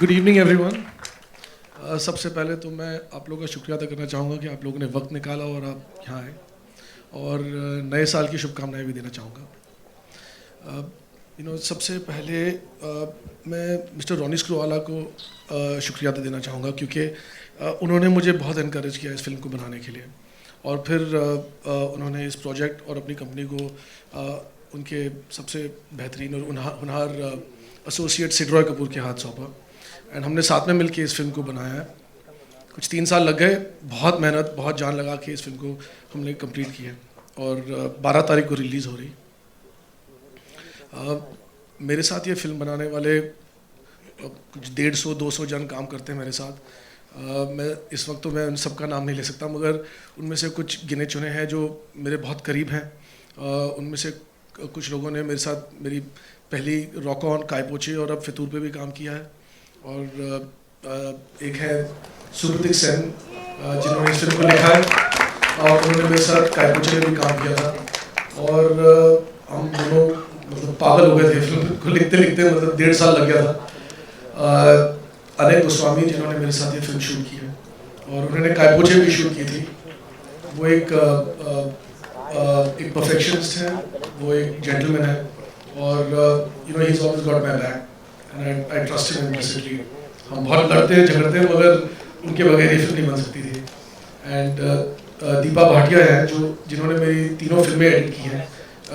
Good evening everyone. सबसे पहले तो मैं आप लोगों का शुक्रिया अदा करना चाहूँगा कि आप लोगों ने वक्त निकाला और आप यहाँ आए, और नए साल की शुभकामनाएं भी देना चाहूँगा। सबसे पहले मैं मिस्टर रॉनी स्क्रूवाला को शुक्रिया अदा देना चाहूँगा, क्योंकि उन्होंने मुझे बहुत इनकरेज किया इस फिल्म को बनाने के लिए, और फिर उन्होंने इस प्रोजेक्ट और अपनी कंपनी को उनके सबसे बेहतरीन और होनहार एसोसिएट सिड रॉय कपूर के हाथ सौंपा, एंड हमने साथ में मिलकर इस फिल्म को बनाया है। कुछ 3 साल लग गए, बहुत मेहनत, बहुत जान लगा के इस फिल्म को हमने कंप्लीट किया, और 12 तारीख को रिलीज़ हो रही। मेरे साथ ये फिल्म बनाने वाले कुछ 150-200 जन काम करते हैं मेरे साथ। मैं इस वक्त तो मैं उन सब का नाम नहीं ले सकता, मगर उनमें से कुछ गिने चुने हैं जो मेरे बहुत करीब हैं। उनमें से कुछ लोगों ने मेरे साथ मेरी पहली रॉक ऑन, कायपोचे और अब फितूर पे भी काम किया है, और एक है सुब्रतिक सेन जिन्होंने इस फिल्म को लिखा है, और उन्होंने मेरे साथ कायपोचे में भी काम किया था, और हम दोनों मतलब पागल हो गए थे फिल्म को लिखते लिखते, मतलब 1.5 साल लग गया था। अनिल गोस्वामी जिन्होंने मेरे साथ ये फिल्म शूट की है, और उन्होंने कायपोचे भी शूट की थी। वो एक परफेक्शनिस्ट है, वो एक जेंटलमैन है, और he is always got my back and I trust him implicitly. हम बहुत लड़ते हैं, झगड़ते हैं, मगर उनके बगैर ये फिल्म नहीं बन सकती थी। एंड दीपा भाटिया है जिन्होंने मेरी 3 फिल्में एडिट की हैं,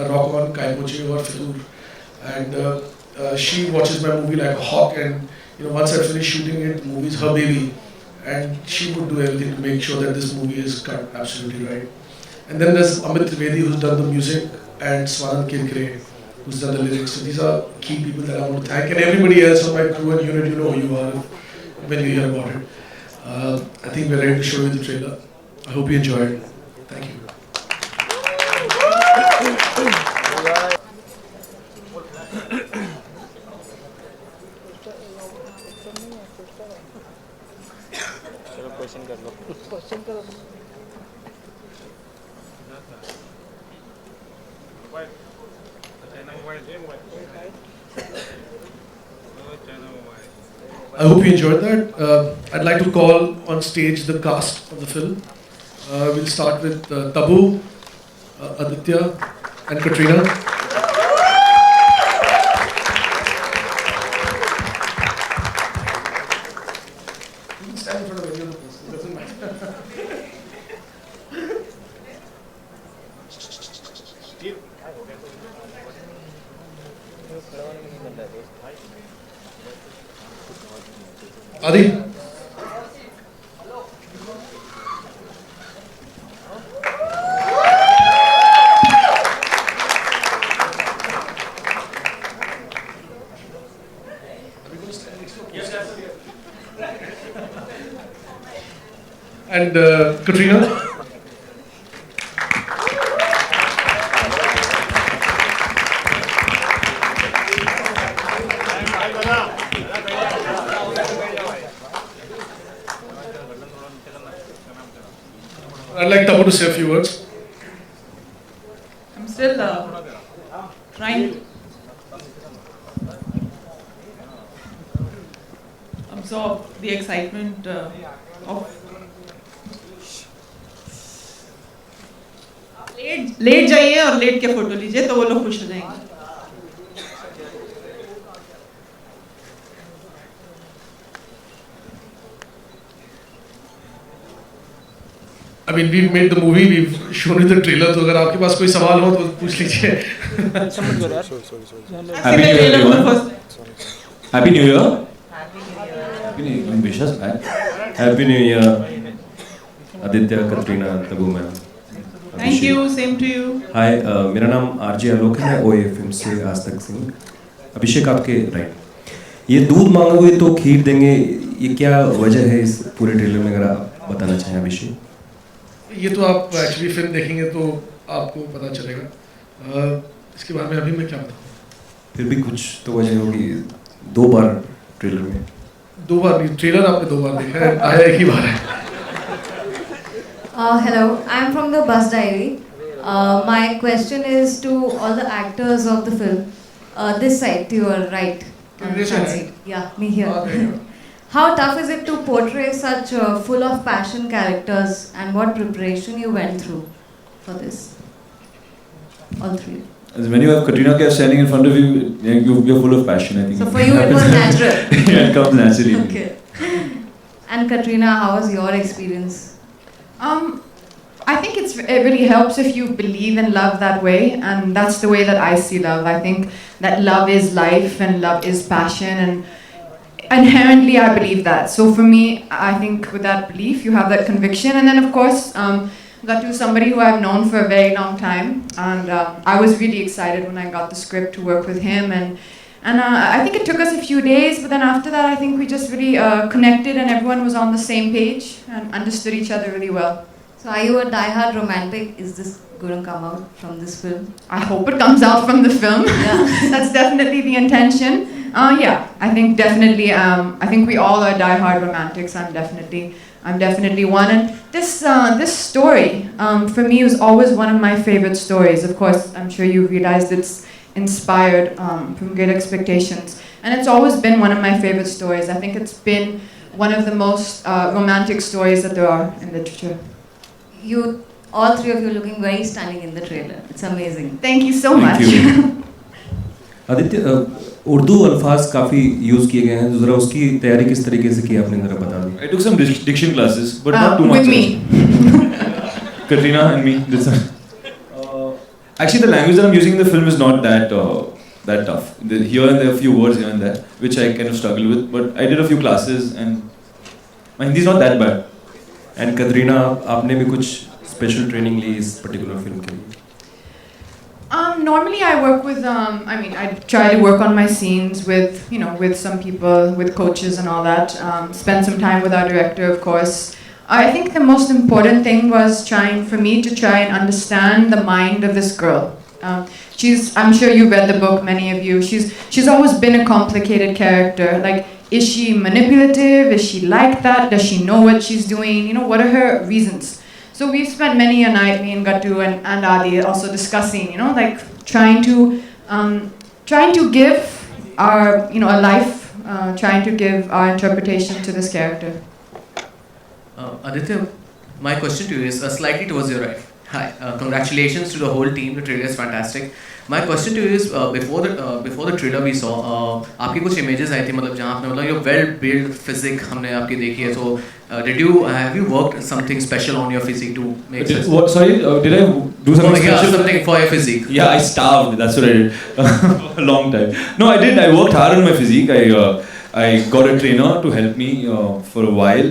रॉक ऑन, कायपोचे और Fitoor, and she watches my movie like hawk, and once I finish shooting it, the movie is her baby, and she would do everything to make sure that this movie is cut absolutely right. And then there's Amit Trivedi, who's done the music, and Swanand Kirkare, who's done the lyrics. So these are key people that I want to thank, and everybody else on my crew and unit, you know who you are when you hear about it. I think we're ready to show you the trailer. I hope you enjoy it. Thank you. Question करो। I hope you enjoyed that. I'd like to call on stage the cast of the film. We'll start with Tabu, Aditya, and Katrina. Adi. And Katrina. I'd like Tabu to say a few words. I'm still trying to absorb the excitement of late जाइए और late के photo लीजिए तो वो लोग खुश हो जाएंगे। I mean, we've made the movie, we've shown you the trailer, तो अगर आपके पास कोई सवाल हो तो पूछ लीजिए। Happy New Year, everyone. Happy New Year. Happy New Year. Wish us back. Happy New Year, Aditya, Katrina, Tabu ma'am. Thank you, same to you. Hi, मेरा नाम RJ आलोक है, OA फिल्म से आज तक सिंह। अभिषेक आपके राइट। ये दूध मांगोगे तो खीर देंगे, ये क्या वजह है इस पूरे ट्रेलर में, अगर आप बताना चाहें अभिषेक? ये तो आप एक्चुअली फिल्म देखेंगे तो आपको पता चलेगा। इसके बारे में अभी मैं क्या बताऊँ? फिर भी कुछ तो वजह होगी। 2 बार ट्रेलर में। 2 बार नहीं, ट्रेलर आपने 2 बार देखा है, आया एक ही बार है। Hello, I'm from the Bus Diary. My question is to all the actors of the film. This side, to your right. This side? Yeah, me here. How tough is it to portray such full of passion characters, and what preparation you went through for this? All three. As when you have Katrina Kaif standing in front of you, you're full of passion. I think. So for you it was natural. Yeah, it comes naturally. Okay. And Katrina, how was your experience? I think it really helps if you believe in love that way, and that's the way that I see love. I think that love is life and love is passion, and inherently I believe that. So for me, I think with that belief, you have that conviction, and then of course, Gatu is somebody who I've known for a very long time, and I was really excited when I got the script to work with him, and I think it took us a few days, but then after that, I think we just really connected, and everyone was on the same page and understood each other really well. So are you a die-hard romantic? Is this going to come out from this film? I hope it comes out from the film. Yeah. That's definitely the intention. Yeah, I think definitely. I think we all are die-hard romantics. I'm definitely one. And this story for me was always one of my favorite stories. Of course, I'm sure you realized it's inspired from Great Expectations, and it's always been one of my favorite stories. I think it's been one of the most romantic stories that there are in literature. You, all three of you, looking very stunning in the trailer. It's amazing. Thank you so Thank much. you. Aditya Urdu अल्फाज काफ़ी use किए गए हैं, ज़रा उसकी तैयारी किस तरीके से की आपने, ज़रा बता दें. I took some diction classes, but not too much. With me. Katrina and me did some. Actually, the language that I'm using in the film is not that tough. Here and there, a few words here and there, which I kind of struggle with. But I did a few classes, and my Hindi is not that bad. And Katrina, आपने भी कुछ special training ली इस particular film के लिए? Normally I work with, I try to work on my scenes with some people, with coaches and all that. Spend some time with our director, of course. I think the most important thing was for me to try and understand the mind of this girl. I'm sure you read the book, many of you. She's always been a complicated character. Like, is she manipulative? Is she like that? Does she know what she's doing? What are her reasons? So we've spent many a night, me and Gatu and Adi, also discussing, like trying to give our, a life, trying to give our interpretation to this character. Aditya, my question to you is slightly towards your right. Hi, congratulations to the whole team. The trailer is fantastic. My question to you is before the trailer we saw, आपकी कुछ images आई थी, मतलब जहाँ आपने मतलब your well built physique हमने आपकी देखी है. So have you worked something special on your physique to make such? What? Sorry, did I do something special? Something for your physique. Yeah, I starved. That's what I did for a long time. No, I did. I worked hard on my physique. I got a trainer to help me for a while,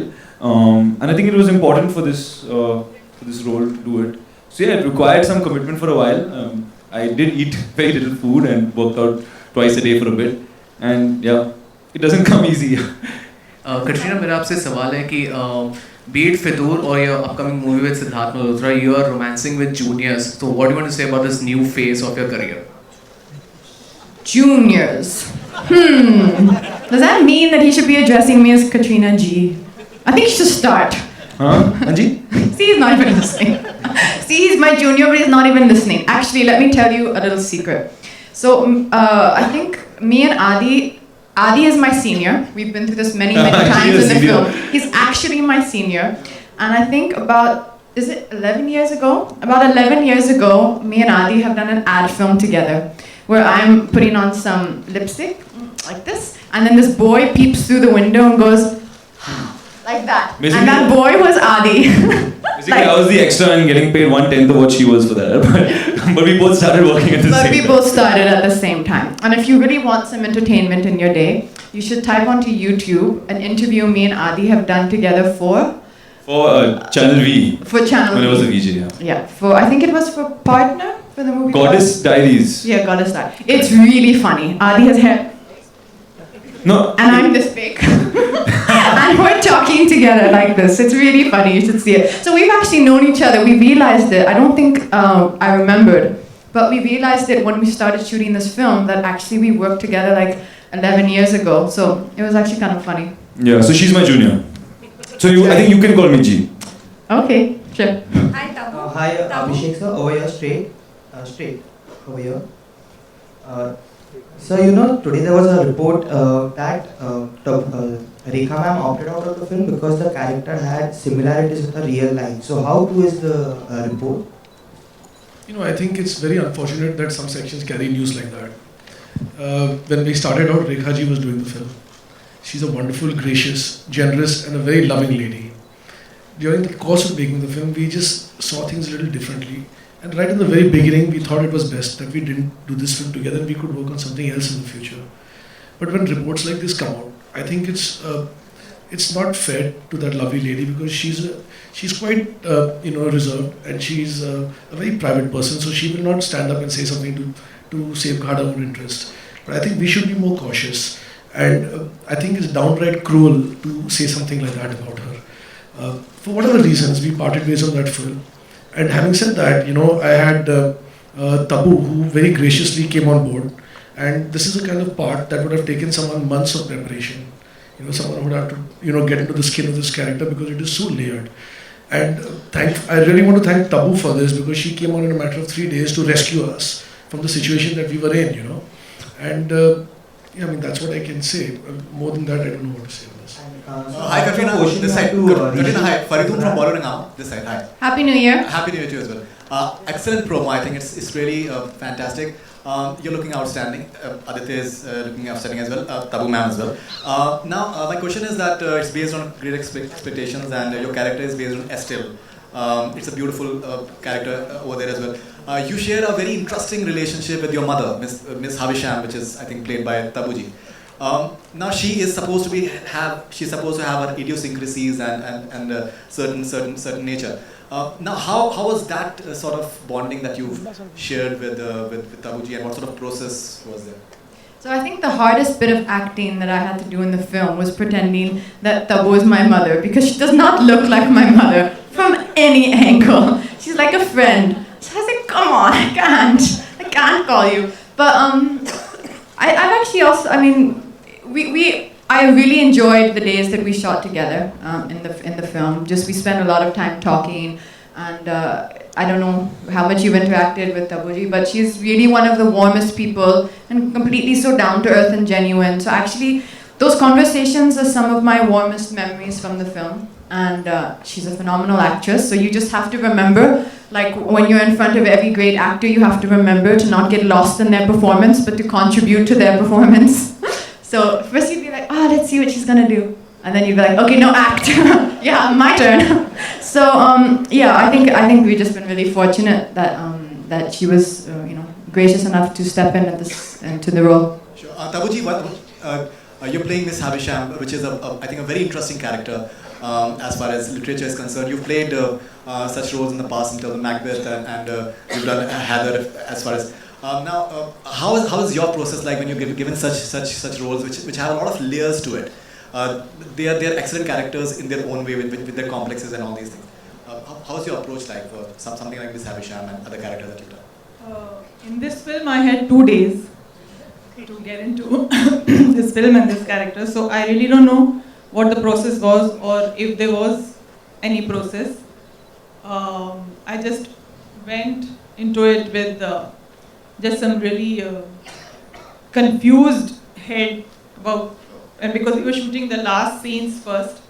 and I think it was important for this role to do it. So yeah, it required some commitment for a while. I did eat very little food and worked out twice a day for a bit, and yeah, it doesn't come easy. Katrina, मेरा आपसे सवाल है कि be it Fitur or your upcoming movie with Siddharth Malhotra, you are romancing with juniors. So what do you want to say about this new phase of your career? Juniors. Does that mean that he should be addressing me as Katrina G? I think he should start. Huh? Anji? See, he's not even listening. See, he's my junior, but he's not even listening. Actually, let me tell you a little secret. So, I think me and Adi is my senior. We've been through this many times in the film. He's actually my senior. And I think is it 11 years ago? About 11 years ago, me and Adi have done an ad film together where I'm putting on some lipstick, like this, and then this boy peeps through the window and goes, like that. Basically, and that boy was Adi. Basically, I was the extra and getting paid 1/10 of what she was for that. But we both started working at the same time. But we both started at the same time. And if you really want some entertainment in your day, you should type onto YouTube an interview me and Adi have done together for Channel V. For Channel V. When I was a VJ, yeah. Yeah, I think it was for Partner, for the movie. Goddess Diaries. Yeah, Goddess Diaries. It's really funny. Adi has hair. No. And I'm this big. And we're talking together like this. It's really funny. You should see it. So we've actually known each other. We realized it. I don't think I remembered. But we realized it when we started shooting this film that actually we worked together like 11 years ago. So it was actually kind of funny. Yeah, so she's my junior. So I think you can call me G. Okay, sure. Hi, Tabu. Hi, Tabu. Abhishek sir, over here, straight, over here. So today there was a report that Rekha ma'am opted out of the film because the character had similarities with her real life. So how true is the report? I think it's very unfortunate that some sections carry news like that. When we started out, Rekha ji was doing the film. She's a wonderful, gracious, generous, and a very loving lady. During the course of making the film, we just saw things a little differently. And right in the very beginning, we thought it was best that we didn't do this film together. We could work on something else in the future. But when reports like this come out, I think it's not fair to that lovely lady because she's quite reserved, and she's a very private person. So she will not stand up and say something to safeguard our own interest. But I think we should be more cautious. And I think it's downright cruel to say something like that about her. For whatever reasons, we parted ways on that film. And having said that, I had Tabu, who very graciously came on board. And this is a kind of part that would have taken someone months of preparation. Someone would have to, get into the skin of this character because it is so layered. And I really want to thank Tabu for this because she came on in a matter of 3 days to rescue us from the situation that we were in, And that's what I can say. More than that, I don't know what to say on this. Hi Katrina, this side. Katrina, hi. Faridun from Bollywood, this side. Hi. Happy New Year. Happy New Year to you as well. Excellent promo. I think it's really fantastic. You're looking outstanding. Aditya is looking outstanding as well. Tabu ma'am as well. Now, my question is that it's based on great expectations, and your character is based on Estelle. It's a beautiful character over there as well. You share a very interesting relationship with your mother, Miss Havisham, which is I think played by Tabuji. Now she is supposed to have her idiosyncrasies and certain nature. Now how was that sort of bonding that you've shared with Tabuji, and what sort of process was there? So I think the hardest bit of acting that I had to do in the film was pretending that Tabu is my mother, because she does not look like my mother from any angle. She's like a friend. So I was like, come on, I can't call you. But I've actually also, I really enjoyed the days that we shot together in the film. Just we spent a lot of time talking, and I don't know how much you've interacted with Tabuji, but she's really one of the warmest people and completely so down to earth and genuine. So actually, those conversations are some of my warmest memories from the film. And she's a phenomenal actress, so you just have to remember, like when you're in front of every great actor, you have to remember to not get lost in their performance, but to contribute to their performance. So first you'd be like, let's see what she's gonna do, and then you'd be like, okay, no, act. Yeah, my turn. So I think we've just been really fortunate that she was gracious enough to step into the role. Sure. Tabuji, you're playing Miss Havisham, which is I think a very interesting character. As far as literature is concerned, you've played such roles in the past in terms of Macbeth, and you've done Heather. As far as how is your process like when you're given such roles which have a lot of layers to it? They are excellent characters in their own way with their complexes and all these things. How is your approach like for something like Miss Havisham and other characters that you've done? In this film, I had 2 days to get into this film and this character, so I really don't know what the process was, or if there was any process. I just went into it with just some really confused head and because we were shooting the last scenes first.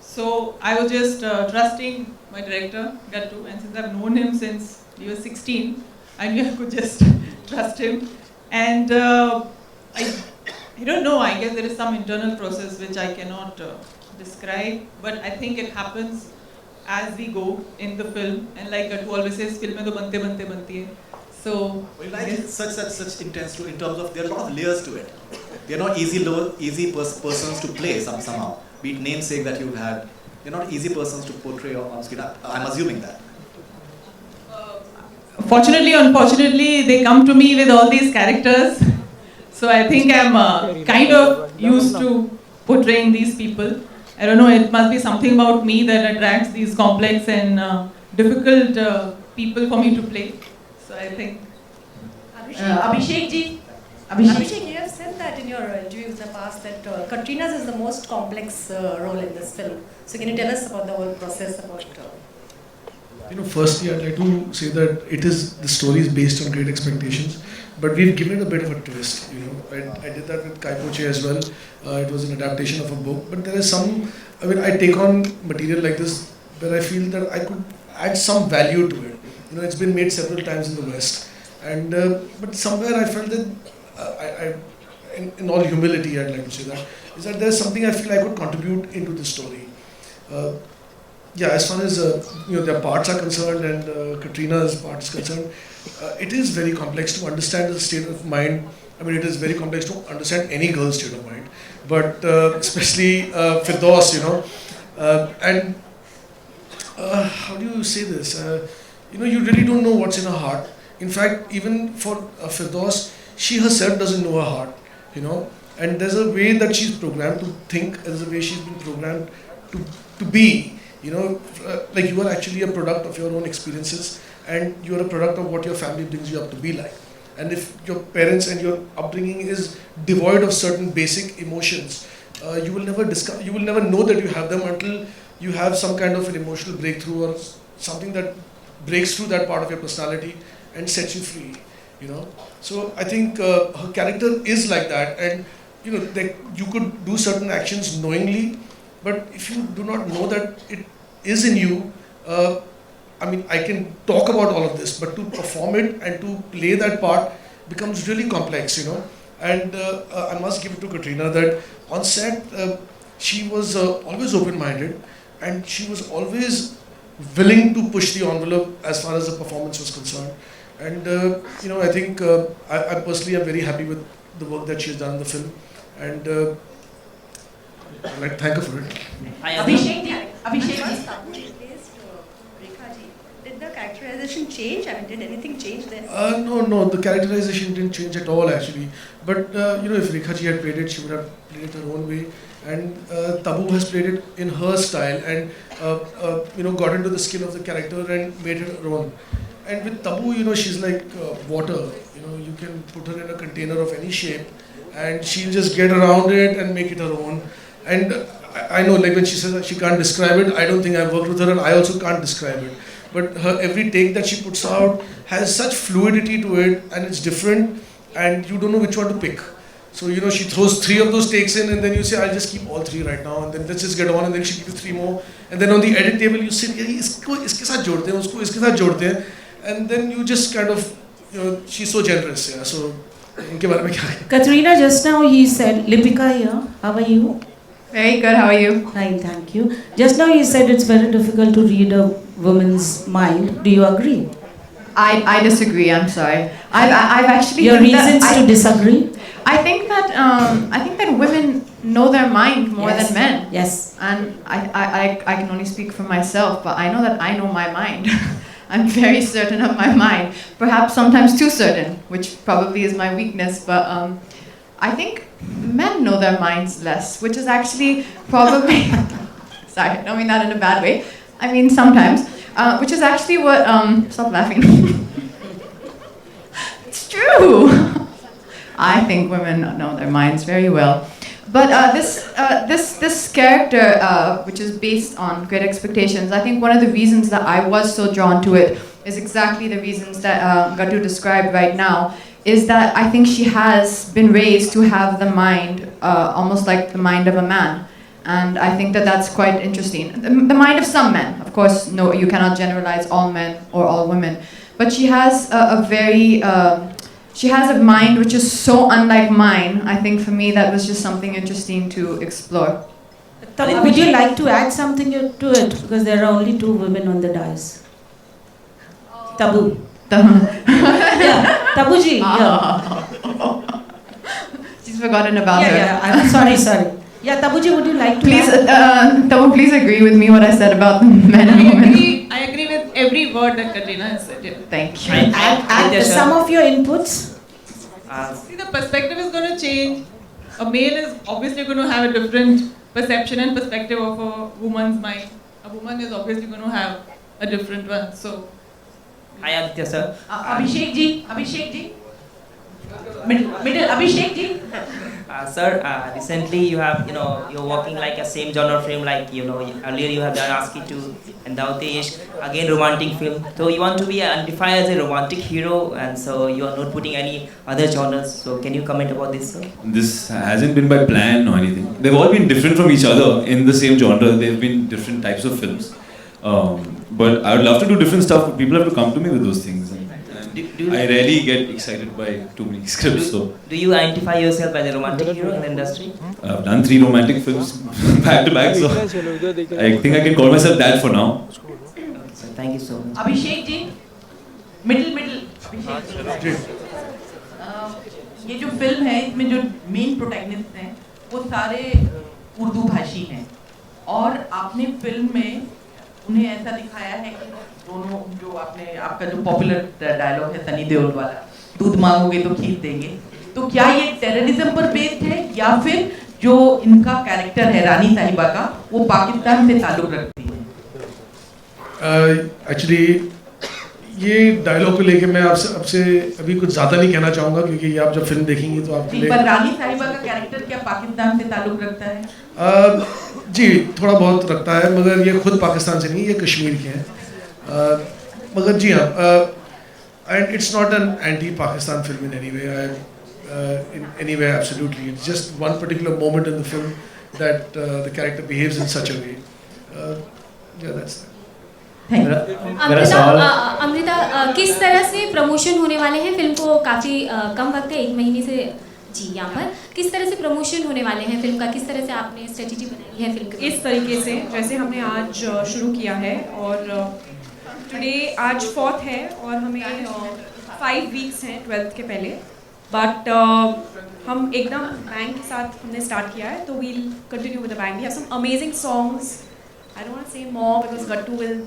So I was just trusting my director, Gattu, and since I've known him since he was 16, I knew I could just trust him. And I don't know, I guess there is some internal process which I cannot describe, but I think it happens as we go in the film, and like Gattu always says, film mein to bante hai. So such intense in terms of there are a lot of layers to it. They're not easy persons to play somehow. Be it namesake that you've had, they're not easy persons to portray on screen. I'm assuming that. Fortunately, unfortunately, they come to me with all these characters. So I think I'm kind of used to portraying these people. I don't know, it must be something about me that attracts these complex and difficult people for me to play. So I think... Abhishek ji, you have said that in your interviews in the past that Katrina's is the most complex role in this film. So can you tell us about the whole process about... Firstly, I'd like to say that the story is based on Great Expectations, but we've given it a bit of a twist. I did that with Kai Poche as well. It was an adaptation of a book, but there is some. I take on material like this where I feel that I could add some value to it. It's been made several times in the West, and but somewhere I felt that in all humility, I'd like to say that is that there's something I feel I could contribute into the story. As far as their parts are concerned and Katrina's part is concerned, it is very complex to understand the state of mind. It is very complex to understand any girl's state of mind, but especially Firdaus, and how do you say this? You really don't know what's in her heart. In fact, even for Firdaus, she herself doesn't know her heart, and there's a way that she's programmed to think, there's a way she's been programmed to be. Like you are actually a product of your own experiences, and you are a product of what your family brings you up to be like. And if your parents and your upbringing is devoid of certain basic emotions, you will never know that you have them until you have some kind of an emotional breakthrough or something that breaks through that part of your personality and sets you free. So I think her character is like that, and you could do certain actions knowingly, but if you do not know that it is in you, I can talk about all of this, but to perform it and to play that part becomes really complex, And I must give it to Katrina that on set, she was always open-minded, and she was always willing to push the envelope as far as the performance was concerned. And I think I personally am very happy with the work that she has done in the film, and I'd like to thank her for it. Abhishek ji. Did the characterization change? Did anything change there? No, the characterization didn't change at all actually. But if Rekha ji had played it, she would have played it her own way. And Tabu has played it in her style and got into the skin of the character and made it her own. And with Tabu, she's like water. You can put her in a container of any shape, and she'll just get around it and make it her own. And I know, like when she says that she can't describe it, I don't think I've worked with her, and I also can't describe it. But her every take that she puts out has such fluidity to it, and it's different, and you don't know which one to pick. So she throws 3 of those takes in, and then you say, I'll just keep all 3 right now, and then let's just get on, and then she gives you 3 more, and then on the edit table you say, iske saath jodte hain, usko iske saath jodte hain, and then you just kind of, she's so generous, yeah. So unke bare mein kya hai? Katrina, just now he said, Lipika here, how are you? Very good, how are you? Fine, thank you. Just now he said it's very difficult to read a woman's mind. Do you agree? I disagree, I'm sorry. I've actually... Your reasons to disagree? I think that women know their mind more than men. Yes. And I can only speak for myself, but I know that I know my mind. I'm very certain of my mind. Perhaps sometimes too certain, which probably is my weakness, but I think men know their minds less, which is actually probably... Sorry, I don't mean that in a bad way. I mean sometimes. Which is actually what... stop laughing. It's true! I think women know their minds very well. But this character, which is based on Great Expectations, I think one of the reasons that I was so drawn to it is exactly the reasons that Gattu described right now, is that I think she has been raised to have the mind, almost like the mind of a man. And I think that that's quite interesting. The mind of some men, of course, no, you cannot generalize all men or all women. But she has she has a mind which is so unlike mine. I think for me that was just something interesting to explore. Tabu, would you like to add something to it? Because there are only 2 women on the dais. Tabu. Yeah, Tabuji. Yeah. She's forgotten about her. Yeah, I'm sorry. Yeah, Tabuji, would you like to please, Tabu, please agree with me what I said about the men and women. I agree with every word that Katrina has said. Yeah. Thank you. Add some of your inputs. See, the perspective is going to change. A male is obviously going to have a different perception and perspective of a woman's mind. A woman is obviously going to have a different one. So, hi Aditya sir. Abhishek ji. Middle Abhishek ji. Sir, recently you have, you're working like a same genre film, like, earlier you have done Aski 2 and Daute Ishq, again romantic film. So you want to be identified as a romantic hero, and so you are not putting any other genres. So can you comment about this, sir? This hasn't been by plan or anything. They've all been different from each other in the same genre. They've been different types of films. But I would love to do different stuff, but people have to come to me with those things. And I rarely get excited by too many scripts. So Do you identify yourself as a romantic hero in the industry? I've done 3 romantic films back to back, so I think I can call myself that for now. So thank you so much. Abhishek ji, middle Abhishek ji, ये जो film है इसमें जो main protagonist हैं वो सारे उर्दू भाषी हैं और आपने फिल्म में उन्हें ऐसा दिखाया है कि दोनों जो आपका जो पॉपुलर डायलॉग है सनी देओल वाला, दूध मांगोगे तो खीर देंगे, तो क्या ये टेररिज्म पर बेस्ड है या फिर जो इनका कैरेक्टर है रानी साहिबा का वो पाकिस्तान से ताल्लुक रखती है? एक्चुअली ये डायलॉग को लेके मैं आपसे अभी कुछ ज़्यादा नहीं कहना चाहूँगा, क्योंकि ये आप जब फिल्म देखेंगी तो आप पर रानी साहिबा का कैरेक्टर क्या पाकिस्तान से ताल्लुक रखता है? जी थोड़ा बहुत रखता है, मगर ये खुद पाकिस्तान से नहीं, ये कश्मीर के हैं। मगर जी हाँ, and it's not an anti Pakistan film in any way, absolutely it's just one particular moment in the film that the character behaves in such a way. Yeah that's Amrita, किस तरह से प्रमोशन होने वाले हैं फिल्म को? काफ़ी कम वक्त है, 1 महीने से जी यहाँ पर किस तरह से प्रमोशन होने वाले हैं फिल्म का? किस तरह से आपने स्ट्रेटजी बनाई है फिल्म की? इस तरीके से जैसे हमने आज शुरू किया है और टुडे आज 4th है और हमें 5 वीक्स हैं 12th के पहले, बट हम एकदम बैंग के साथ हमने स्टार्ट किया है, तो we'll continue with the bang. We have some amazing songs, I don't want to say more because Gattu will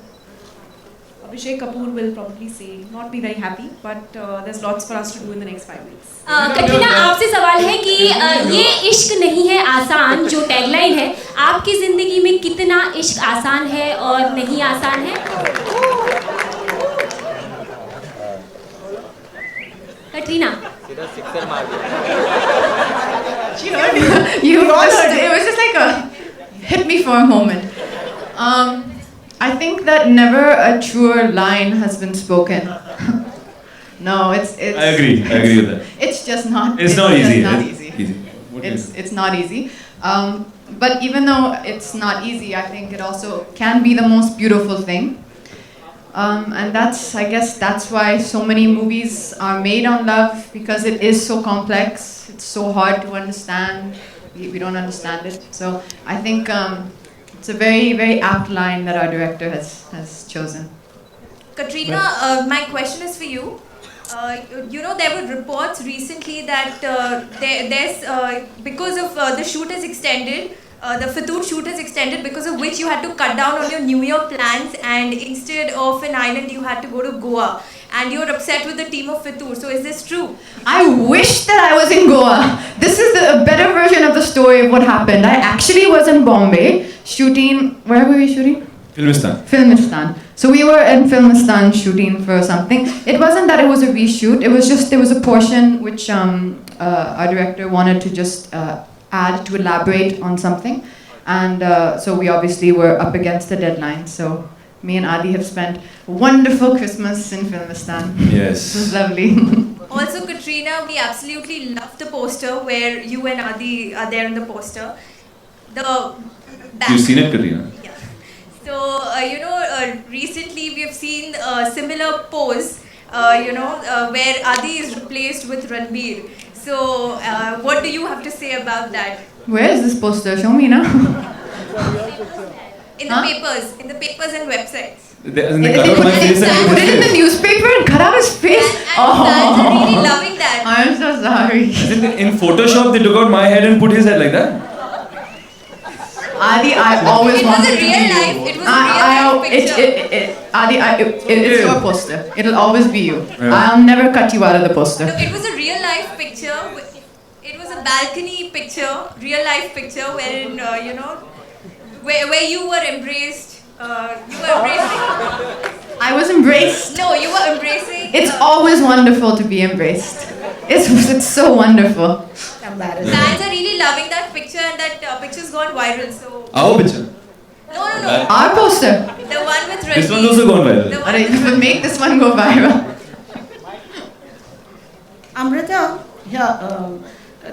Abhishek Kapoor will probably say not be very happy, but there's lots for us to do in the next 5 weeks. Katrina, आपसे सवाल है कि ये इश्क नहीं है आसान जो टैगलाइन है, आपकी ज़िंदगी में कितना इश्क आसान है और नहीं आसान है? Katrina, You all heard it. It was just like a hit me for a moment. I think that never a truer line has been spoken. No, it's. I agree with that. It's just not. It's not easy. Not easy. It's not easy. But even though it's not easy, I think it also can be the most beautiful thing. And I guess that's why so many movies are made on love, because it is so complex. It's so hard to understand. We don't understand it. So I think. It's a very, very apt line that our director has chosen. Katrina, my question is for you. There were reports recently that there's because of the shoot is extended, the Fitur shoot is extended, because of which you had to cut down on your New Year plans, and instead of an island you had to go to Goa, and you're upset with the team of Fitur. So is this true? I wish that I was in Goa. This is a better version of the story of what happened. I actually was in Bombay shooting. Where were we shooting? Filmistan. So we were in Filmistan shooting for something. It wasn't that it was a reshoot. It was just there was a portion which our director wanted to just add to elaborate on something, and so we obviously were up against the deadline. So me and Adi have spent a wonderful Christmas in Filmistan. Yes, it was lovely. Also, Katrina, we absolutely love the poster where you and Adi are there in the poster. You've seen it, Katrina? Yeah. So, recently we have seen a similar pose, where Adi is replaced with Ranbir. So, what do you have to say about that? Where is this poster? Show me now. In the papers and websites. They put it in the newspaper and cut out his face. And fans are really loving that. I'm so sorry. In Photoshop, they took out my head and put his head like that. Adi, I always wanted to be you. It was a real life picture. Adi, it's your poster. It'll always be you. Yeah. I'll never cut you out of the poster. No, it was a real life picture. It was a balcony picture, real life picture, wherein where you were embraced. You were embracing. I was embraced. No, you were embracing. It's always wonderful to be embraced. It's so wonderful. embarrassing. Fans are really loving that picture, and that picture's gone viral. So Our picture. no. Our poster. The one with Ranveer. This one's also gone viral. The one Alright, with you will make this one go viral. Amrita, yeah,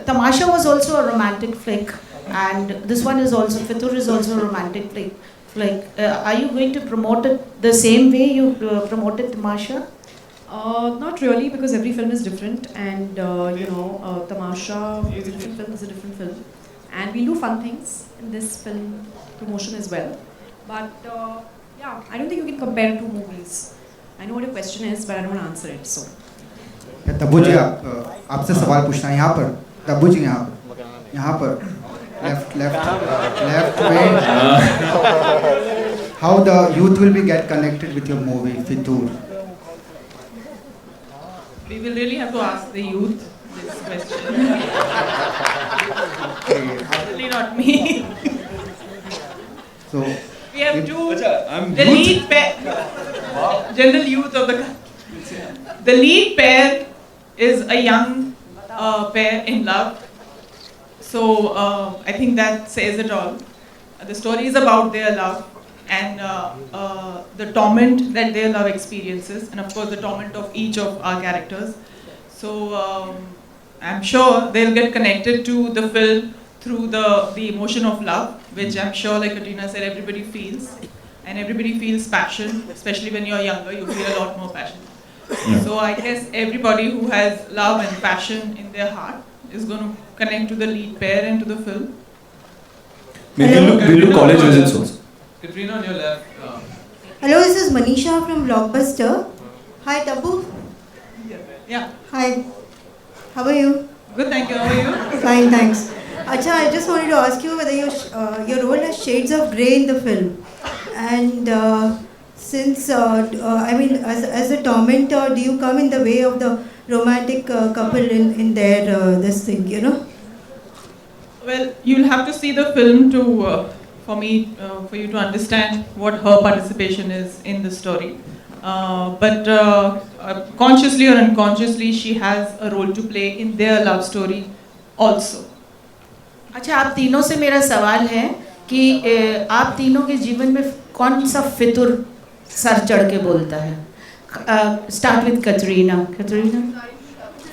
Tamasha was also a romantic flick, and this one is also, Fitur is also a romantic flick. Are you going to promote it the same way you promoted Tamasha? Not really, because every film is different, and Tamasha is a different film, is a different film, and we'll do fun things in this film promotion as well. But yeah, I don't think you can compare two movies. I know what your question is, but I don't want to answer it. So. Tabu जी आपसे सवाल पूछना है यहाँ पर तब्बू जी यहाँ पर left में how the youth will be get connected with your movie Fitur. We will really have to ask the youth this question. Really not me. So we have two, the lead pair, general youth of the country. The lead pair is a young pair in love. So I think that says it all. The story is about their love and the torment that their love experiences, and of course the torment of each of our characters. So I'm sure they'll get connected to the film through the emotion of love, which I'm sure, like Katrina said, everybody feels. And everybody feels passion, especially when you're younger, you feel a lot more passion. Yeah. So I guess everybody who has love and passion in their heart is going to connect to the lead pair and to the film. Maybe we'll do college visits also. Katrina on your left. Hello, this is Manisha from Blockbuster. Hi, Tabu. Yeah. Hi. How are you? Good, thank you. How are you? Fine, thanks. Acha, I just wanted to ask you whether your role has shades of grey in the film, and since as a tormentor, do you come in the way of the romantic couple in their this thing, you know? Well, you'll have to see the film to for you to understand what her participation is in the story. But consciously or unconsciously, she has a role to play in their love story also. अच्छा, आप तीनों से मेरा सवाल है कि आप तीनों के जीवन में कौन सा फितुर सर चढ़ के बोलता है? Start with Katrina.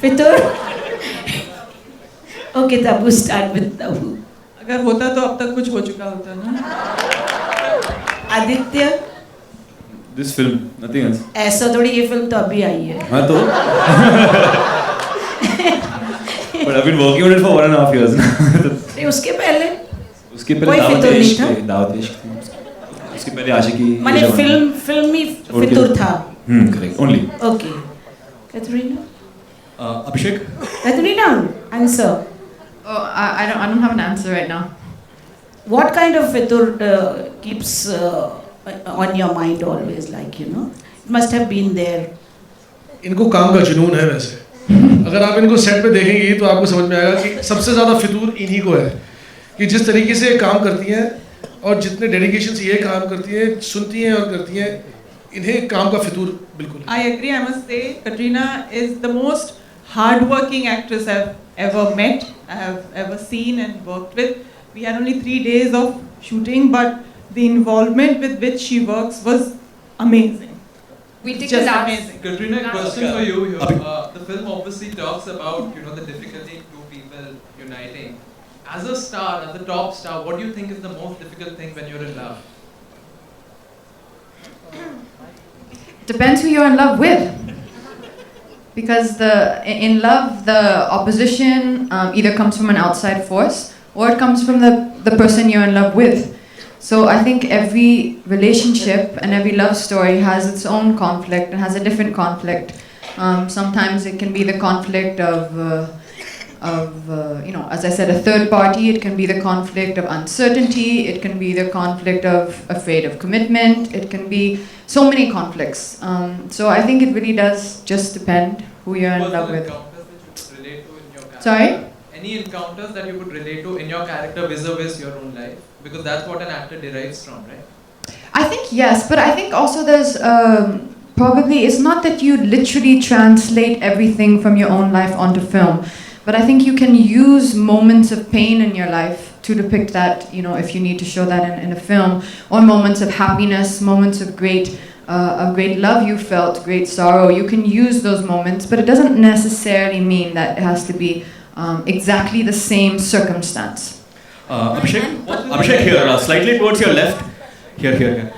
फितुर? Okay, Tabu, start with Tabu. अगर होता तो अब तक कुछ हो चुका होता ना? Aditya? This film, nothing else. ऐसा थोड़ी, ये फिल्म तो अभी आई है. हाँ तो. But I've been working on it for 1.5 years now. उसके पहले दावत इश्क थी. उसके पहले आशिकी. माने फिल्मी फितुर था. Correct. Only. Okay. Katrina? Abhishek? Katrina, answer. Oh, I don't have an answer right now. What kind of fitur keeps on your mind always, like, you know? It must have been there. इनको काम का जुनून है वैसे. अगर आप इनको set पे देखेंगी तो आपको समझ में आएगा कि सबसे ज़्यादा फितूर इन्हीं को है कि जिस तरीके से काम करती हैं और जितने डेडिकेशन से ये काम करती हैं, सुनती हैं और करती हैं, इन्हें काम का फितूर बिल्कुल. I agree. I must say, Katrina is the most hard-working actress I've ever met, I have ever seen and worked with. We had only 3 days of shooting, but the involvement with which she works was amazing. We take Just the last. amazing. Katrina, question for you here. The film obviously talks about the difficulty in two people uniting. As a star, as the top star, what do you think is the most difficult thing when you're in love? Depends who you're in love with. Because in love, the opposition either comes from an outside force or it comes from the person you're in love with. So I think every relationship and every love story has its own conflict and has a different conflict. Sometimes it can be the conflict of as I said, a third party. It can be the conflict of uncertainty. It can be the conflict of afraid of commitment. It can be so many conflicts. So I think it really does just depend who you're in love with. Sorry? Any encounters that you could relate to in your character vis-a-vis your own life? Because that's what an actor derives from, right? I think yes, but I think also there's probably, it's not that you literally translate everything from your own life onto film. But I think you can use moments of pain in your life to depict that, you know, if you need to show that in a film, or moments of happiness, moments of great love you felt, great sorrow. You can use those moments, but it doesn't necessarily mean that it has to be exactly the same circumstance. Abhishek here, slightly towards your left. Here.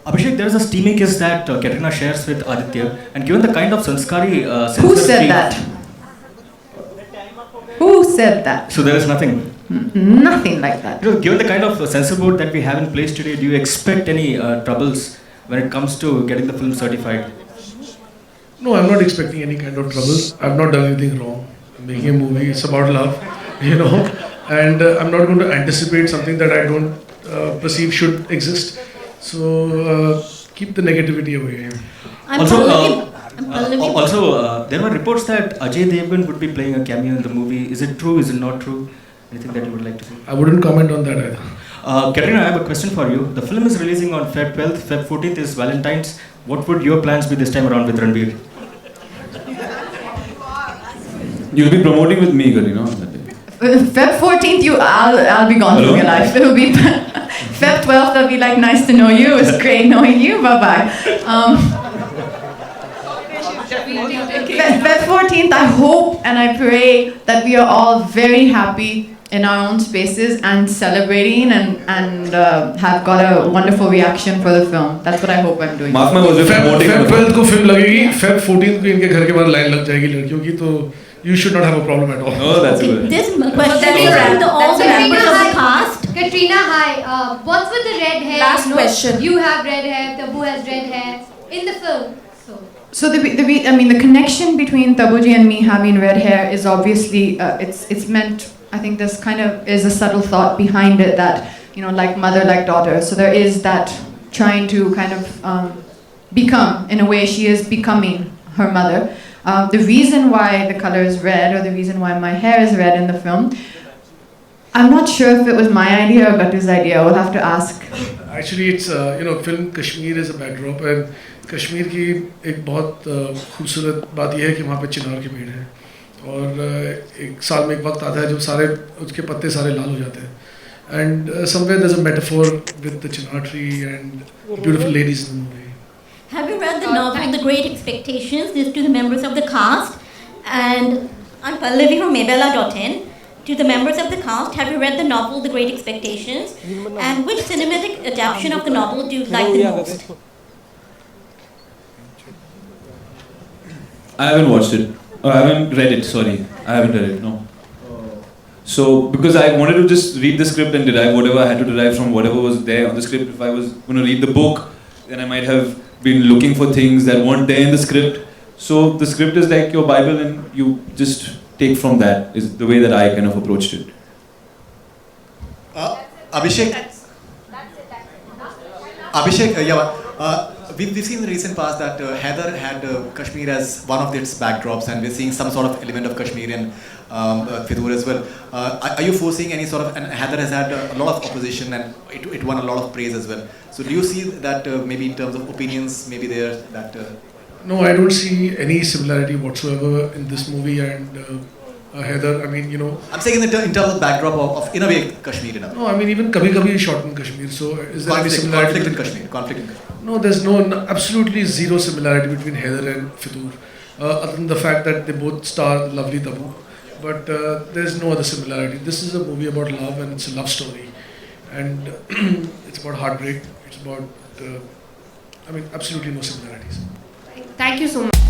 Abhishek, there is a steamy kiss that Katrina shares with Aditya, and given the kind of sanskari Who said that? Who said that? So there is nothing. Nothing like that. You know, given the kind of censor board that we have in place today, do you expect any troubles when it comes to getting the film certified? No, I'm not expecting any kind of troubles. I've not done anything wrong. I'm making a movie, it's about love, you know, and I'm not going to anticipate something that I don't perceive should exist. So keep the negativity away. Also, there were reports that Ajay Devgan would be playing a cameo in the movie. Is it true? Is it not true? Anything that you would like to say? I wouldn't comment on that either. Katrina, I have a question for you. The film is releasing on Feb 12th. Feb 14th is Valentine's. What would your plans be this time around with Ranbir? You'll be promoting with me, Katrina, on that day. Feb 14th, I'll be gone from your life. It'll be Feb 12th. I'll be like, nice to know you. It was great knowing you. Bye bye. Feb 14th, I hope and I pray that we are all very happy in our own spaces and celebrating and have got a wonderful reaction for the film. That's what I hope I'm doing. Feb 12th को film लगेगी, Feb 14th को इनके घर के बाहर line लग जाएगी लड़कियों की, तो you should not have a problem at all. Oh, that's good. This question to all the members of the cast. Katrina, hi. What's with the red hair? Last question. You have red hair, Tabu has red hair in the film. So the connection between Tabuji and me having red hair is obviously it's meant. I think there's kind of is a subtle thought behind it that, you know, like mother, like daughter. So there is that trying to kind of become, in a way, she is becoming her mother. The reason why the color is red, or the reason why my hair is red in the film, I'm not sure if it was my idea or Gatu's idea. I will have to ask. Actually, it's film Kashmir is a backdrop, and Kashmir की एक बहुत खूबसूरत बात यह है कि वहाँ पे चिनार के पेड़ हैं और एक साल में एक वक्त आता है जब सारे उसके पत्ते सारे लाल हो जाते हैं and somewhere there's a metaphor with the chinar tree and beautiful ladies in the movie. Have you read the novel The Great Expectations? This to the members of the cast, and I'm Pallavi from Mabella.in. To the members of the cast, have you read the novel The Great Expectations? And which cinematic adaptation of the novel do you like the most? I haven't watched it. I haven't read it, sorry. I haven't read it, no. So, because I wanted to just read the script and derive whatever I had to derive from whatever was there on the script. If I was going to read the book, then I might have been looking for things that weren't there in the script. So, the script is like your Bible and you just take from that, is the way that I kind of approached it. We've seen in the recent past that Heather had Kashmir as one of its backdrops, and we're seeing some sort of element of Kashmirian Fidoor as well. Are you foreseeing any sort of, and Heather has had a lot of opposition and it won a lot of praise as well. So do you see that maybe in terms of opinions, maybe there that... No, I don't see any similarity whatsoever in this movie and Heather. I mean, you know... I'm saying in terms of backdrop of in a way, Kashmir. In a way. No, I mean even Kabhi Kabhi is shot in Kashmir, so is there any similarity? Conflict in Kashmir. No, there's absolutely zero similarity between Heather and Fidoor, other than the fact that they both star lovely Tabu. But there's no other similarity. This is a movie about love and it's a love story. And it's about heartbreak. It's about, absolutely no similarities. Thank you so much.